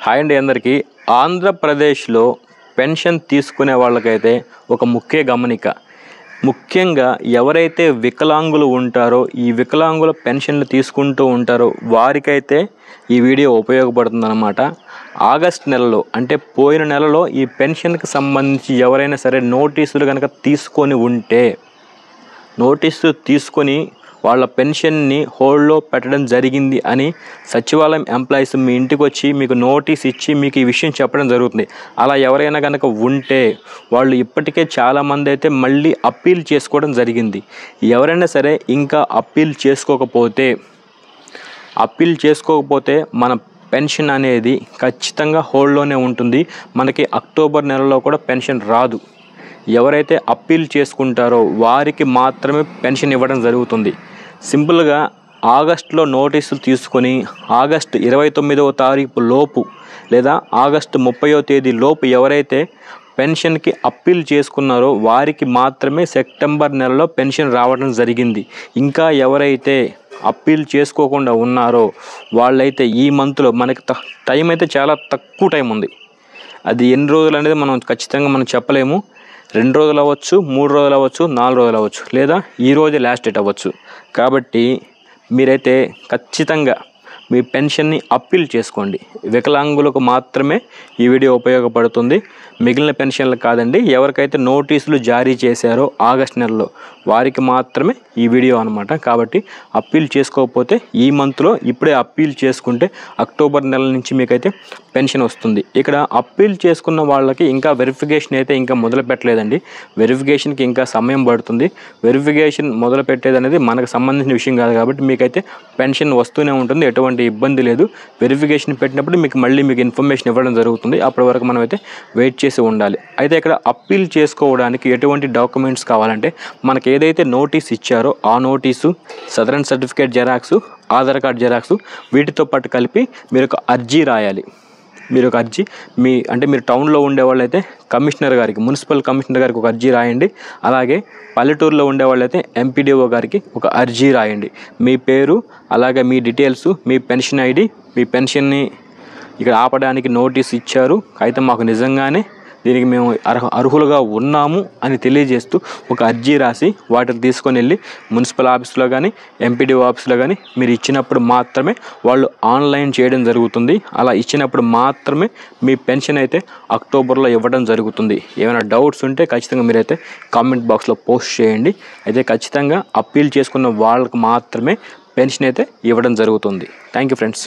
Hi అండి అందరికీ. ఆంధ్రప్రదేశ్లో పెన్షన్ తీసుకునే వాళ్ళకైతే ఒక ముఖ్య గమనిక. ముఖ్యంగా ఎవరైతే వికలాంగులు ఉంటారో, ఈ వికలాంగుల పెన్షన్లు తీసుకుంటూ ఉంటారో వారికైతే ఈ వీడియో ఉపయోగపడుతుందన్నమాట. ఆగస్ట్ నెలలో అంటే పోయిన నెలలో ఈ పెన్షన్కి సంబంధించి ఎవరైనా సరే నోటీసులు కనుక తీసుకొని ఉంటే, నోటీసు తీసుకొని వాళ్ళ పెన్షన్ని హోల్డ్లో పెట్టడం జరిగింది అని సచివాలయం ఎంప్లాయీస్ మీ ఇంటికి వచ్చి మీకు నోటీస్ ఇచ్చి మీకు ఈ విషయం చెప్పడం జరుగుతుంది. అలా ఎవరైనా కనుక ఉంటే వాళ్ళు ఇప్పటికే చాలామంది అయితే మళ్ళీ అప్పీల్ చేసుకోవడం జరిగింది. ఎవరైనా సరే ఇంకా అప్పీల్ చేసుకోకపోతే మన పెన్షన్ అనేది ఖచ్చితంగా హోల్డ్లోనే ఉంటుంది. మనకి అక్టోబర్ నెలలో కూడా పెన్షన్ రాదు. ఎవరైతే అప్పీల్ చేసుకుంటారో వారికి మాత్రమే పెన్షన్ ఇవ్వడం జరుగుతుంది. సింపుల్గా ఆగస్టులో నోటీసులు తీసుకొని ఆగస్టు 29వ తారీఖు లోపు లేదా ఆగస్టు 30వ తేదీ లోపు ఎవరైతే పెన్షన్కి అప్పీల్ చేసుకున్నారో వారికి మాత్రమే సెప్టెంబర్ నెలలో పెన్షన్ రావడం జరిగింది. ఇంకా ఎవరైతే అప్పీల్ చేసుకోకుండా ఉన్నారో వాళ్ళైతే ఈ మంత్లో మనకి టైం అయితే చాలా తక్కువ టైం ఉంది. అది ఎన్ని రోజులు అనేది మనం ఖచ్చితంగా చెప్పలేము. 2 రోజులు అవ్వచ్చు, 3 రోజులు అవ్వచ్చు, 4 రోజులు అవ్వచ్చు, లేదా ఈ రోజే లాస్ట్ డేట్ అవ్వచ్చు. కాబట్టి మీరైతే ఖచ్చితంగా మీ పెన్షన్ని అప్పీల్ చేసుకోండి. వికలాంగులకు మాత్రమే ఈ వీడియో ఉపయోగపడుతుంది, మిగిలిన పెన్షన్లు కాదండి. ఎవరికైతే నోటీసులు జారీ చేశారో ఆగస్ట్ నెలలో వారికి మాత్రమే ఈ వీడియో అనమాట. కాబట్టి అప్పీల్ చేసుకోకపోతే ఈ మంత్లో ఇప్పుడే అప్పీల్ చేసుకుంటే అక్టోబర్ నెల నుంచి మీకైతే పెన్షన్ వస్తుంది. ఇక్కడ అప్పీల్ చేసుకున్న వాళ్ళకి ఇంకా వెరిఫికేషన్ అయితే ఇంకా మొదలు పెట్టలేదండి. వెరిఫికేషన్కి ఇంకా సమయం పడుతుంది. వెరిఫికేషన్ మొదలు పెట్టేది అనేది మనకు సంబంధించిన విషయం కాదు కాబట్టి మీకైతే పెన్షన్ వస్తూనే ఉంటుంది, ఎటువంటి ఇబ్బంది లేదు. వెరిఫికేషన్ పెట్టినప్పుడు మీకు ఇన్ఫర్మేషన్ ఇవ్వడం జరుగుతుంది. అప్పటి వరకు మనమైతే వెయిట్ చేసి ఉండాలి. అయితే ఇక్కడ అప్పీల్ చేసుకోవడానికి ఎటువంటి డాక్యుమెంట్స్ కావాలంటే మనకి ఏదైతే నోటీస్ ఇచ్చారో ఆ notice, southern certificate xerox, Aadhaar card xerox వీటితో పాటు కలిపి మీరు ఒక అర్జీ రాయాలి. మీరు ఒక అర్జీ మీరు టౌన్లో ఉండేవాళ్ళైతే కమిషనర్ గారికి, మున్సిపల్ కమిషనర్ గారికి ఒక అర్జీ రాయండి. అలాగే పల్లెటూరులో ఉండేవాళ్ళైతే ఎంపీడీఓ గారికి ఒక అర్జీ రాయండి. మీ పేరు, అలాగే మీ డీటెయిల్స్, మీ పెన్షన్ ఐడి, మీ పెన్షన్ని ఇక్కడ ఆపడానికి నోటీస్ ఇచ్చారు, అయితే మాకు నిజంగానే దీనికి మేము అర్హులుగా ఉన్నాము అని తెలియజేస్తూ ఒక అర్జీ రాసి వాటిని తీసుకొని వెళ్ళి మున్సిపల్ ఆఫీస్లో కానీ ఎంపీడీఓ ఆఫీస్లో కానీ మీరు ఇచ్చినప్పుడు మాత్రమే వాళ్ళు ఆన్లైన్ చేయడం జరుగుతుంది. అలా ఇచ్చినప్పుడు మాత్రమే మీ పెన్షన్ అయితే అక్టోబర్లో ఇవ్వడం జరుగుతుంది. ఏమైనా డౌట్స్ ఉంటే ఖచ్చితంగా మీరైతే కామెంట్ బాక్స్లో పోస్ట్ చేయండి. అయితే ఖచ్చితంగా అప్పీల్ చేసుకున్న వాళ్ళకి మాత్రమే పెన్షన్ అయితే ఇవ్వడం జరుగుతుంది. Thank you friends.